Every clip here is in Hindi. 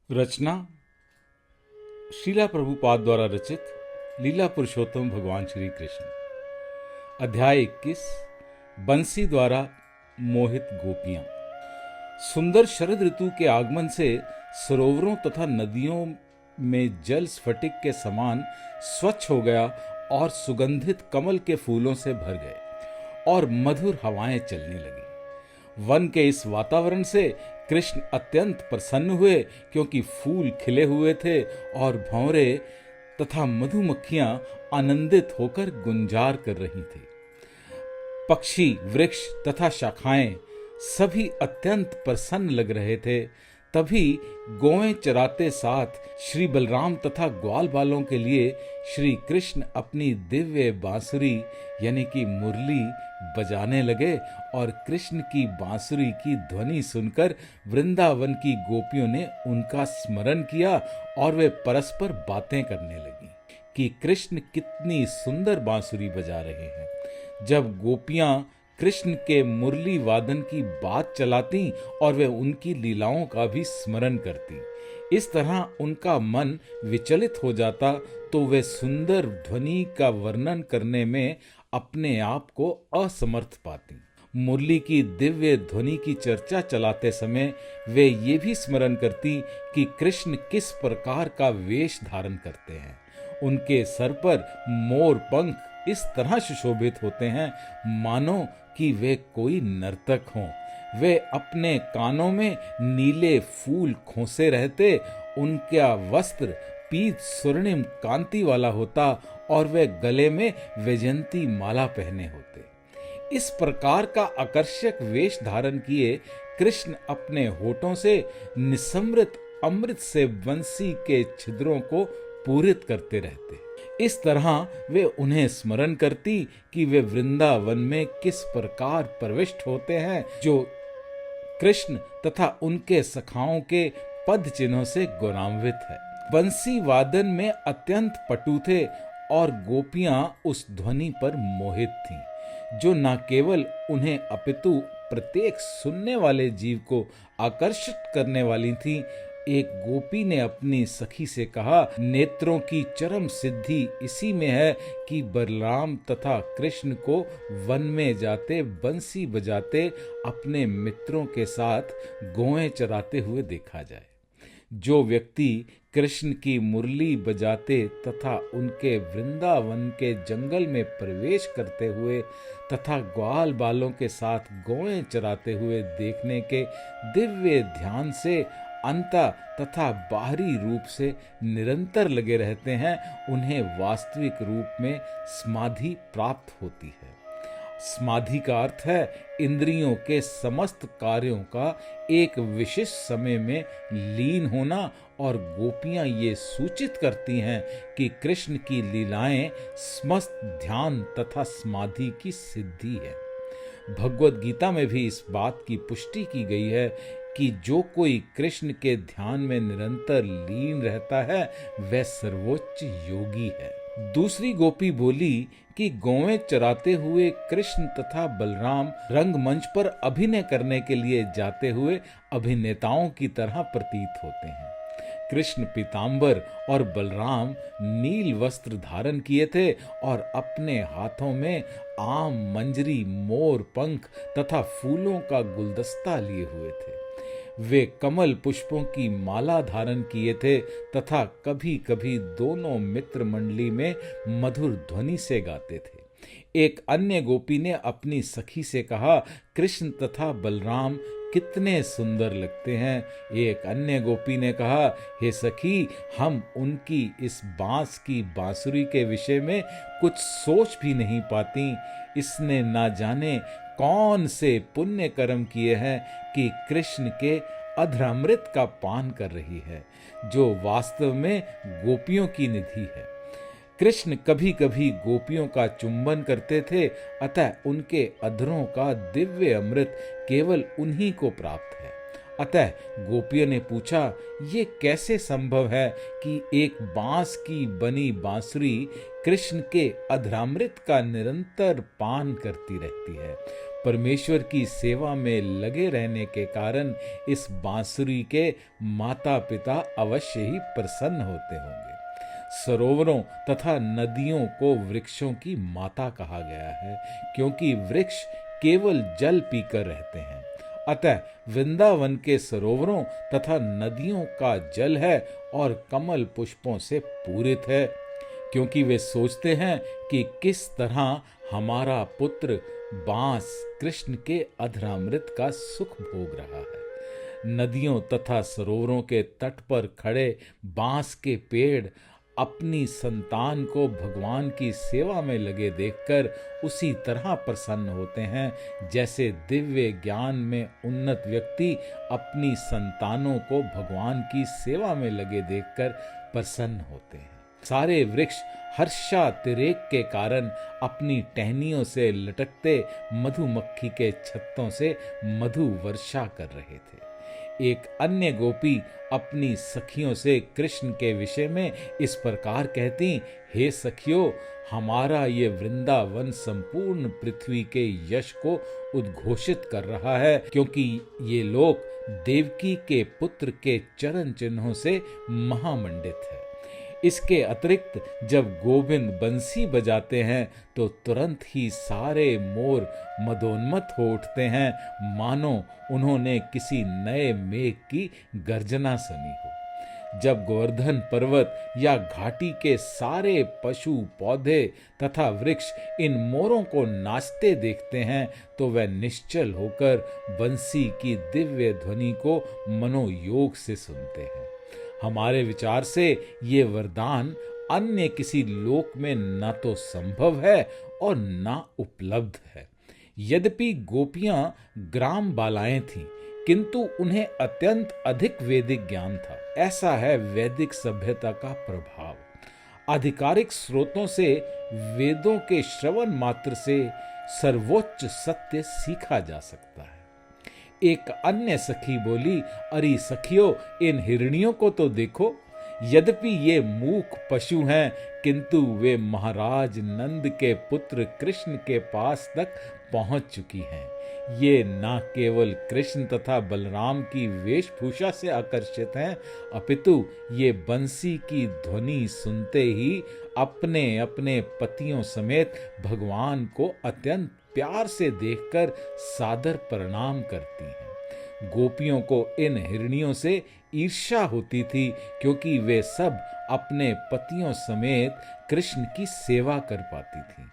रचना श्रीला प्रभुपाद द्वारा रचित लीला पुरुषोत्तम भगवान श्री कृष्ण। अध्याय 21। बंसी द्वारा मोहित गोपियां। सुंदर शरद ऋतु के आगमन से सरोवरों तथा नदियों में जल स्फटिक के समान स्वच्छ हो गया और सुगंधित कमल के फूलों से भर गए और मधुर हवाएं चलने लगी। वन के इस वातावरण से कृष्ण अत्यंत प्रसन्न हुए, क्योंकि फूल खिले हुए थे और भंवरे तथा मधुमक्खियां आनंदित होकर गुंजार कर रही थी। पक्षी, वृक्ष तथा शाखाएं सभी अत्यंत प्रसन्न लग रहे थे। तभी गौएं चराते साथ श्री बलराम तथा ग्वाल बालों के लिए श्री कृष्ण अपनी दिव्य बांसुरी यानी कि मुरली बजाने लगे और कृष्ण की बांसुरी की ध्वनि सुनकर वृंदावन की गोपियों ने उनका स्मरण किया और वे परस्पर बातें करने लगी कि कृष्ण कितनी सुंदर बांसुरी बजा रहे हैं। जब गोपियां कृष्ण के मुरली वादन की बात चलाती और वे उनकी लीलाओं का भी स्मरण करती, इस तरह उनका मन विचलित हो जाता तो वे सुंदर ध्वनि का वर्णन करने में अपने आप को असमर्थ पाती। मुरली की दिव्य ध्वनि की चर्चा चलाते समय वे ये भी स्मरण करती कि कृष्ण किस प्रकार का वेश धारण करते हैं। उनके सर पर मोर पंख इस तरह सुशोभित होते हैं मानो कि वे कोई नर्तक हों। वे अपने कानों में नीले फूल खोसे रहते, उनका वस्त्र पीत स्वर्णिम कांति वाला होता और वे गले में वैजयंती माला पहने होते। इस प्रकार का आकर्षक वेश धारण किए कृष्ण अपने होठों से निसमृत अमृत से बंसी के छिद्रों को पूरित करते रहते। इस तरह वे उन्हें स्मरण करती कि वे वृंदावन में किस प्रकार प्रविष्ट होते हैं, जो कृष्ण तथा उनके सखाओं के पद चिन्हों से गौरवान्वित है। बंसी वादन में अत्यंत पटु थे और गोपियां उस ध्वनि पर मोहित थीं, जो न केवल उन्हें अपितु प्रत्येक सुनने वाले जीव को आकर्षित करने वाली थीं। एक गोपी ने अपनी सखी से कहा, नेत्रों की चरम सिद्धि इसी में है कि बलराम तथा कृष्ण को वन में जाते बंसी बजाते अपने मित्रों के साथ गौएं चराते हुए देखा जाए। जो व्यक्ति कृष्ण की मुरली बजाते तथा उनके वृंदावन के जंगल में प्रवेश करते हुए तथा ग्वाल बालों के साथ गौएं चराते हुए देखने के दिव्य ध्यान से अंतर तथा बाहरी रूप से निरंतर लगे रहते हैं, उन्हें वास्तविक रूप में समाधि प्राप्त होती है। समाधि का अर्थ है इंद्रियों के समस्त कार्यों का एक विशिष्ट समय में लीन होना, और गोपियां ये सूचित करती हैं कि कृष्ण की लीलाएं समस्त ध्यान तथा समाधि की सिद्धि है। भगवद गीता में भी इस बात की पुष्टि की गई है कि जो कोई कृष्ण के ध्यान में निरंतर लीन रहता है वह सर्वोच्च योगी है। दूसरी गोपी बोली कि गौएं चराते हुए कृष्ण तथा बलराम रंगमंच पर अभिनय करने के लिए जाते हुए अभिनेताओं की तरह प्रतीत होते हैं। कृष्ण पीतांबर और बलराम नील वस्त्र धारण किए थे और अपने हाथों में आम, मंजरी, मोर पंख तथा फूलों का गुलदस्ता लिए हुए थे। वे कमल पुष्पों की माला धारण किए थे तथा कभी कभी दोनों मित्र मंडली में मधुर ध्वनि से गाते थे। एक अन्य गोपी ने अपनी सखी से कहा, कृष्ण तथा बलराम कितने सुंदर लगते हैं। एक अन्य गोपी ने कहा, हे सखी, हम उनकी इस बांस की बांसुरी के विषय में कुछ सोच भी नहीं पाती। इसने ना जाने कौन से पुण्य कर्म किए हैं कि कृष्ण के अधरामृत का पान कर रही है, जो वास्तव में गोपियों की निधि है। कृष्ण कभी कभी गोपियों का चुंबन करते थे, अतः उनके अधरों का दिव्य अमृत केवल उन्हीं को प्राप्त है। अतः गोपियों ने पूछा, ये कैसे संभव है कि एक बांस की बनी बांसुरी कृष्ण के अधरामृत का निरंतर पान करती रहती है, परमेश्वर की सेवा में लगे रहने के कारण इस बांसुरी के माता पिता अवश्य ही प्रसन्न होते होंगे। सरोवरों तथा नदियों को वृक्षों की माता कहा गया है, क्योंकि वृक्ष केवल जल पीकर रहते हैं। अतः वृंदावन के सरोवरों तथा नदियों का जल है और कमल पुष्पों से पूरित है, क्योंकि वे सोचते हैं कि किस तरह हमारा पुत्र बांस कृष्ण के अधरामृत का सुख भोग रहा है। नदियों तथा सरोवरों के तट पर खड़े बांस के पेड़ अपनी संतान को भगवान की सेवा में लगे देखकर उसी तरह प्रसन्न होते हैं जैसे दिव्य ज्ञान में उन्नत व्यक्ति अपनी संतानों को भगवान की सेवा में लगे देखकर प्रसन्न होते हैं। सारे वृक्ष हर्षातिरेक के कारण अपनी टहनियों से लटकते मधुमक्खी के छत्तों से मधु वर्षा कर रहे थे। एक अन्य गोपी अपनी सखियों से कृष्ण के विषय में इस प्रकार कहती, हे सखियों, हमारा ये वृंदावन संपूर्ण पृथ्वी के यश को उद्घोषित कर रहा है, क्योंकि ये लोक देवकी के पुत्र के चरण चिन्हों से महामंडित है। इसके अतिरिक्त जब गोविंद बंसी बजाते हैं तो तुरंत ही सारे मोर मदोन्मत्त हो उठते हैं, मानो उन्होंने किसी नए मेघ की गर्जना सुनी हो। जब गोवर्धन पर्वत या घाटी के सारे पशु पौधे तथा वृक्ष इन मोरों को नाचते देखते हैं तो वह निश्चल होकर बंसी की दिव्य ध्वनि को मनोयोग से सुनते हैं। हमारे विचार से ये वरदान अन्य किसी लोक में न तो संभव है और न उपलब्ध है। यद्यपि गोपियां ग्राम बालाएं थीं, किंतु उन्हें अत्यंत अधिक वैदिक ज्ञान था। ऐसा है वैदिक सभ्यता का प्रभाव। आधिकारिक स्रोतों से वेदों के श्रवण मात्र से सर्वोच्च सत्य सीखा जा सकता है। एक अन्य सखी बोली, अरे सखियों, इन हिरनियों को तो देखो। यद्यपि ये मूक पशु हैं, किंतु वे महाराज नंद के पुत्र कृष्ण के पास तक पहुंच चुकी हैं। ये न केवल कृष्ण तथा बलराम की वेशभूषा से आकर्षित हैं, अपितु ये बंसी की ध्वनि सुनते ही अपने अपने पतियों समेत भगवान को अत्यंत प्यार से देखकर सादर प्रणाम करती हैं। गोपियों को इन हिरनियों से ईर्ष्या होती थी, क्योंकि वे सब अपने पतियों समेत कृष्ण की सेवा कर पाती थीं।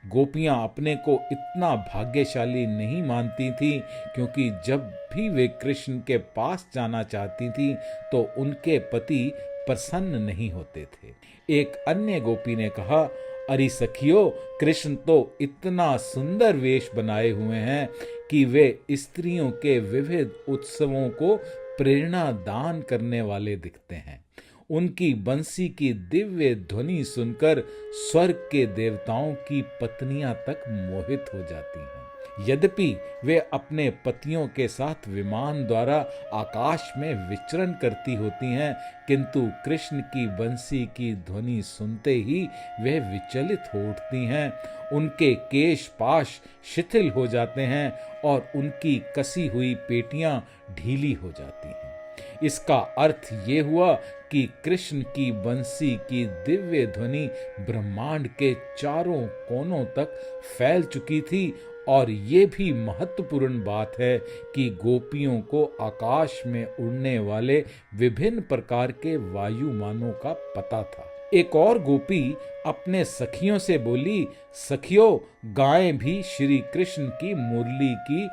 गोपियां अपने को इतना भाग्यशाली नहीं मानती थीं, क्योंकि जब भी वे कृष्ण के पास जाना चाहती थीं तो उनके पति प्रसन्न नहीं होते थे। एक अन्य गोपी ने कहा, अरे सखियों, कृष्ण तो इतना सुंदर वेश बनाए हुए हैं कि वे स्त्रियों के विविध उत्सवों को प्रेरणा दान करने वाले दिखते हैं। उनकी बंसी की दिव्य ध्वनि सुनकर स्वर्ग के देवताओं की पत्नियां तक मोहित हो जाती हैं। यद्यपि वे अपने पतियों के साथ विमान द्वारा आकाश में विचरण करती होती हैं, किंतु कृष्ण की बंसी की ध्वनि सुनते ही वे विचलित हो उठती हैं। उनके केश पाश शिथिल हो जाते हैं और उनकी कसी हुई पेटियां ढीली हो जाती हैं। इसका अर्थ ये हुआ कि कृष्ण की बंसी की दिव्य ध्वनि ब्रह्मांड के चारों कोनों तक फैल चुकी थी। और ये भी महत्वपूर्ण बात है कि गोपियों को आकाश में उड़ने वाले विभिन्न प्रकार के वायुमानों का पता था। एक और गोपी अपने सखियों से बोली, सखियों, गायें भी श्री कृष्ण की मुरली की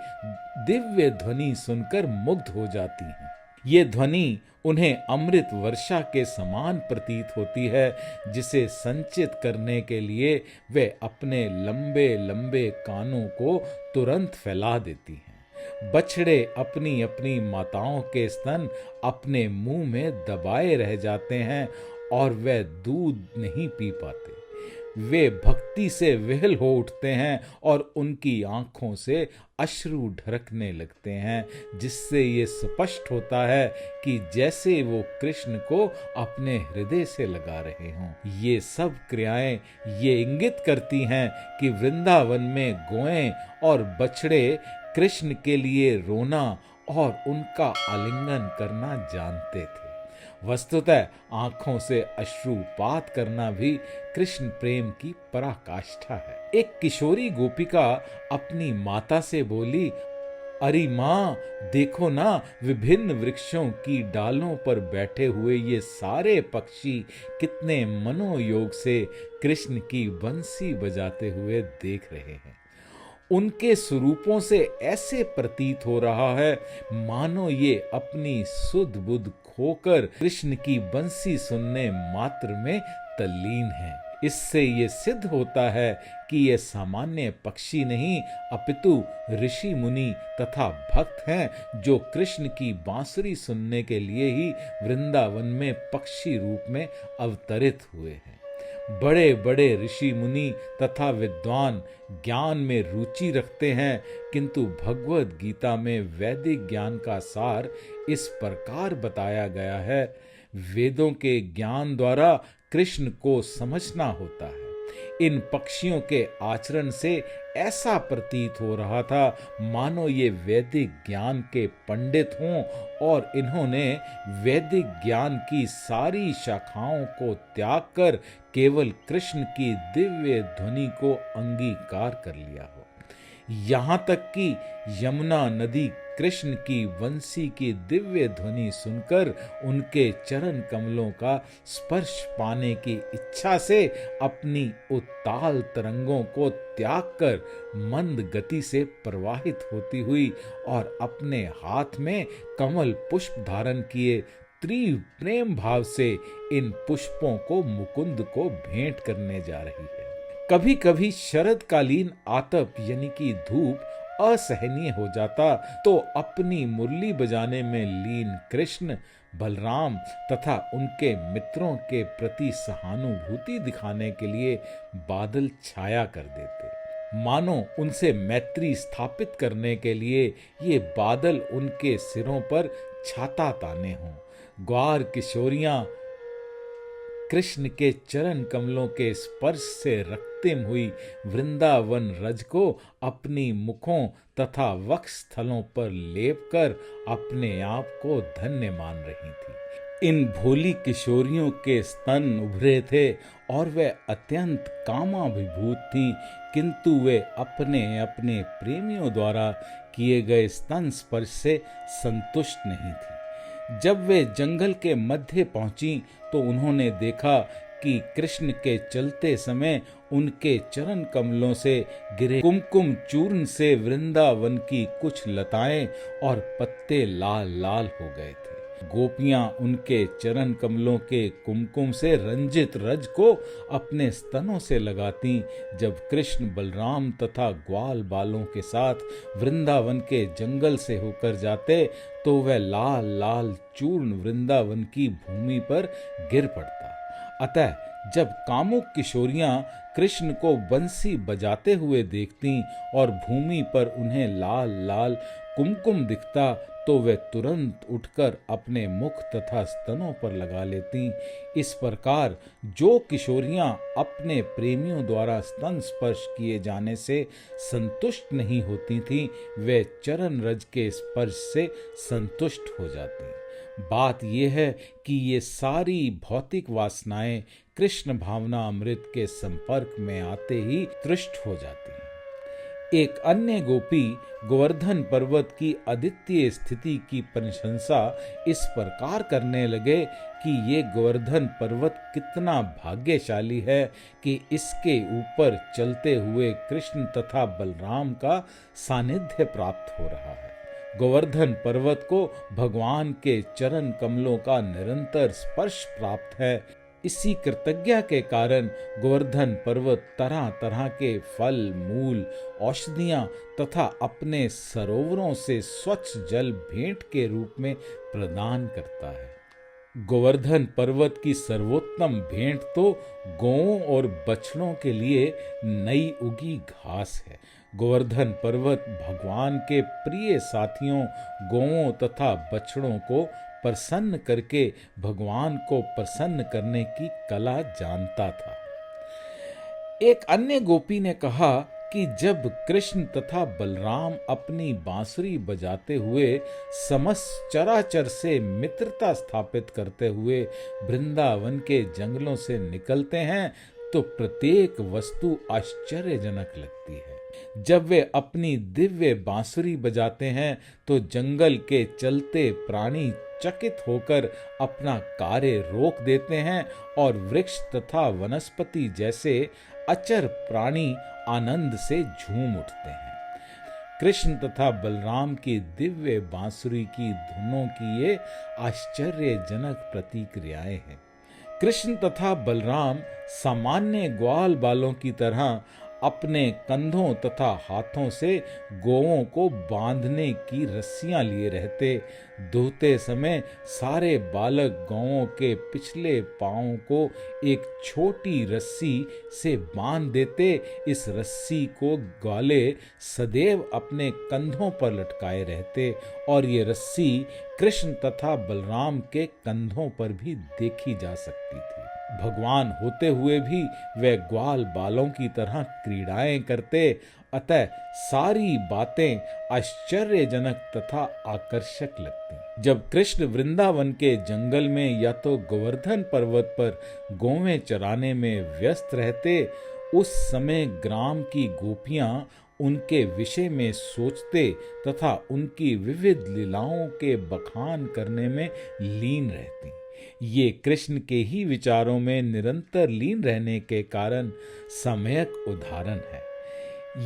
दिव्य ध्वनि सुनकर मुग्ध हो जाती हैं। ये ध्वनि उन्हें अमृत वर्षा के समान प्रतीत होती है, जिसे संचित करने के लिए वे अपने लंबे लंबे कानों को तुरंत फैला देती हैं। बछड़े अपनी अपनी माताओं के स्तन अपने मुंह में दबाए रह जाते हैं और वे दूध नहीं पी पाते। वे भक्ति से विह्वल हो उठते हैं और उनकी आंखों से अश्रु ढरकने लगते हैं, जिससे ये स्पष्ट होता है कि जैसे वो कृष्ण को अपने हृदय से लगा रहे हों। ये सब क्रियाएं ये इंगित करती हैं कि वृंदावन में गोएं और बछड़े कृष्ण के लिए रोना और उनका आलिंगन करना जानते थे। वस्तुतः आंखों से अश्रुपात करना भी कृष्ण प्रेम की पराकाष्ठा है। एक किशोरी गोपिका अपनी माता से बोली, अरे माँ, देखो ना, विभिन्न वृक्षों की डालों पर बैठे हुए ये सारे पक्षी कितने मनोयोग से कृष्ण की बंसी बजाते हुए देख रहे हैं। उनके स्वरूपों से ऐसे प्रतीत हो रहा है मानो ये अपनी सुध बुध खोकर कृष्ण की बंसी सुनने मात्र में तल्लीन है। इससे ये सिद्ध होता है कि ये सामान्य पक्षी नहीं अपितु ऋषि मुनि तथा भक्त हैं, जो कृष्ण की बांसुरी सुनने के लिए ही वृंदावन में पक्षी रूप में अवतरित हुए हैं। बड़े बड़े ऋषि मुनि तथा विद्वान ज्ञान में रुचि रखते हैं, किंतु भगवद गीता में वैदिक ज्ञान का सार इस प्रकार बताया गया है। वेदों के ज्ञान द्वारा कृष्ण को समझना होता है। इन पक्षियों के आचरण से ऐसा प्रतीत हो रहा था मानो ये वैदिक ज्ञान के पंडित हों और इन्होंने वैदिक ज्ञान की सारी शाखाओं को त्याग कर केवल कृष्ण की दिव्य ध्वनि को अंगीकार कर लिया हो। यहाँ तक कि यमुना नदी कृष्ण की वंशी की दिव्य ध्वनि सुनकर उनके चरण कमलों का स्पर्श पाने की इच्छा से अपनी उत्ताल तरंगों को त्याग कर मंद गति से प्रवाहित होती हुई और अपने हाथ में कमल पुष्प धारण किए तीव्र प्रेम भाव से इन पुष्पों को मुकुंद को भेंट करने जा रही है। कभी कभी शरदकालीन आतप यानी कि धूप असहनीय हो जाता तो अपनी मुरली बजाने में लीन कृष्ण, बलराम तथा उनके मित्रों के प्रति सहानुभूति दिखाने के लिए बादल छाया कर देते। मानो उनसे मैत्री स्थापित करने के लिए ये बादल उनके सिरों पर छाता ताने हों। ग्वार किशोरियां कृष्ण के चरण कमलों के स्पर्श से रक्तिम हुई वृंदावन रज को अपनी मुखों तथा वक्ष स्थलों पर लेप कर अपने आप को धन्य मान रही थी। इन भोली किशोरियों के स्तन उभरे थे और वे अत्यंत कामाभिभूत थी, किंतु वे अपने अपने प्रेमियों द्वारा किए गए स्तन स्पर्श से संतुष्ट नहीं थी। जब वे जंगल के मध्य पहुंची तो उन्होंने देखा कि कृष्ण के चलते समय उनके चरण कमलों से गिरे कुमकुम चूर्ण से वृंदावन की कुछ लताएं और पत्ते लाल लाल हो गए थे। गोपियां उनके चरण कमलों के कुमकुम से रंजित रज को अपने स्तनों से लगाती। जब कृष्ण बलराम तथा ग्वाल बालों के साथ वृंदावन के जंगल से होकर जाते तो वह लाल लाल चूर्ण वृंदावन की भूमि पर गिर पड़ता। अतः जब कामुक किशोरियां कृष्ण को बंसी बजाते हुए देखती और भूमि पर उन्हें लाल लाल कुमकुम दिखता तो वे तुरंत उठकर अपने मुख तथा स्तनों पर लगा लेती। इस प्रकार जो किशोरियां अपने प्रेमियों द्वारा स्तन स्पर्श किए जाने से संतुष्ट नहीं होती थीं, वे चरण रज के स्पर्श से संतुष्ट हो जाती। बात यह है कि ये सारी भौतिक वासनाएं कृष्ण भावना अमृत के संपर्क में आते ही तृष्ट हो जाती हैं। एक अन्य गोपी गोवर्धन पर्वत की अद्वितीय स्थिति की प्रशंसा इस प्रकार करने लगे कि ये गोवर्धन पर्वत कितना भाग्यशाली है कि इसके ऊपर चलते हुए कृष्ण तथा बलराम का सानिध्य प्राप्त हो रहा है। गोवर्धन पर्वत को भगवान के चरण कमलों का निरंतर स्पर्श प्राप्त है। इसी कृतज्ञता के कारण गोवर्धन पर्वत तरह तरह के फल, मूल, औषधियां तथा अपने सरोवरों से स्वच्छ जल भेंट के रूप में प्रदान करता है। गोवर्धन पर्वत की सर्वोत्तम भेंट तो गौओं और बछड़ों के लिए नई उगी घास है। गोवर्धन पर्वत भगवान के प्रिय साथियों गौओं तथा बछड़ों को प्रसन्न करके भगवान को प्रसन्न करने की कला जानता था। एक अन्य गोपी ने कहा कि जब कृष्ण तथा बलराम अपनी बांसुरी बजाते हुए समस्त चराचर से मित्रता स्थापित करते हुए वृंदावन के जंगलों से निकलते हैं तो प्रत्येक वस्तु आश्चर्यजनक लगती है। जब वे अपनी दिव्य बांसुरी बजाते हैं तो जंगल के चलते प्राणी चकित होकर अपना कार्य रोक देते हैं और वृक्ष तथा वनस्पति जैसे अचर प्राणी आनंद से झूम उठते हैं। कृष्ण तथा बलराम की दिव्य बांसुरी की धुनों की ये आश्चर्यजनक प्रतिक्रियाएं हैं। कृष्ण तथा बलराम सामान्य ग्वाल बालों की तरह अपने कंधों तथा हाथों से गौओं को बांधने की रस्सियां लिए रहते। दुहते समय सारे बालक गौओं के पिछले पांवों को एक छोटी रस्सी से बांध देते। इस रस्सी को ग्वाले सदैव अपने कंधों पर लटकाए रहते और ये रस्सी कृष्ण तथा बलराम के कंधों पर भी देखी जा सकती थी। भगवान होते हुए भी वे ग्वाल बालों की तरह क्रीड़ाएं करते, अतः सारी बातें आश्चर्यजनक तथा आकर्षक लगती। जब कृष्ण वृंदावन के जंगल में या तो गोवर्धन पर्वत पर गौवें चराने में व्यस्त रहते, उस समय ग्राम की गोपियां उनके विषय में सोचते तथा उनकी विविध लीलाओं के बखान करने में लीन रहती। ये कृष्ण के ही विचारों में निरंतर लीन रहने के कारण सम्यक उदाहरण है।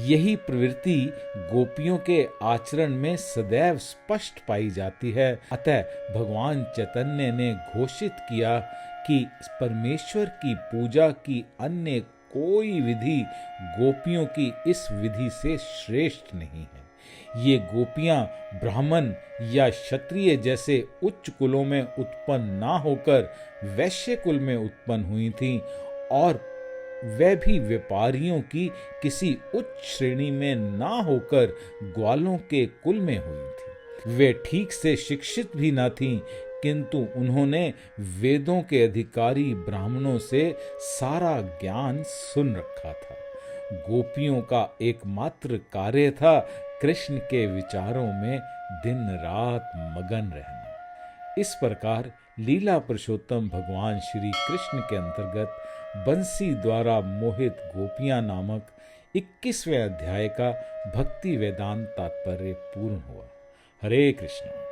यही प्रवृत्ति गोपियों के आचरण में सदैव स्पष्ट पाई जाती है। अतः भगवान चैतन्य ने घोषित किया कि परमेश्वर की पूजा की अन्य कोई विधि गोपियों की इस विधि से श्रेष्ठ नहीं है। ये गोपियां ब्राह्मण या क्षत्रिय जैसे उच्च कुलों में उत्पन्न ना होकर वैश्य कुल में उत्पन्न हुई थीं और वह भी व्यापारियों की किसी उच्च श्रेणी में ना होकर ग्वालों के कुल में हुई थी। वे ठीक से शिक्षित भी ना थीं, किंतु उन्होंने वेदों के अधिकारी ब्राह्मणों से सारा ज्ञान सुन रखा था। गोपियों का एकमात्र कार्य था कृष्ण के विचारों में दिन रात मगन रहना। इस प्रकार लीला पुरुषोत्तम भगवान श्री कृष्ण के अंतर्गत बंसी द्वारा मोहित गोपियां नामक 21वें अध्याय का भक्ति वेदांत तात्पर्य पूर्ण हुआ। हरे कृष्ण।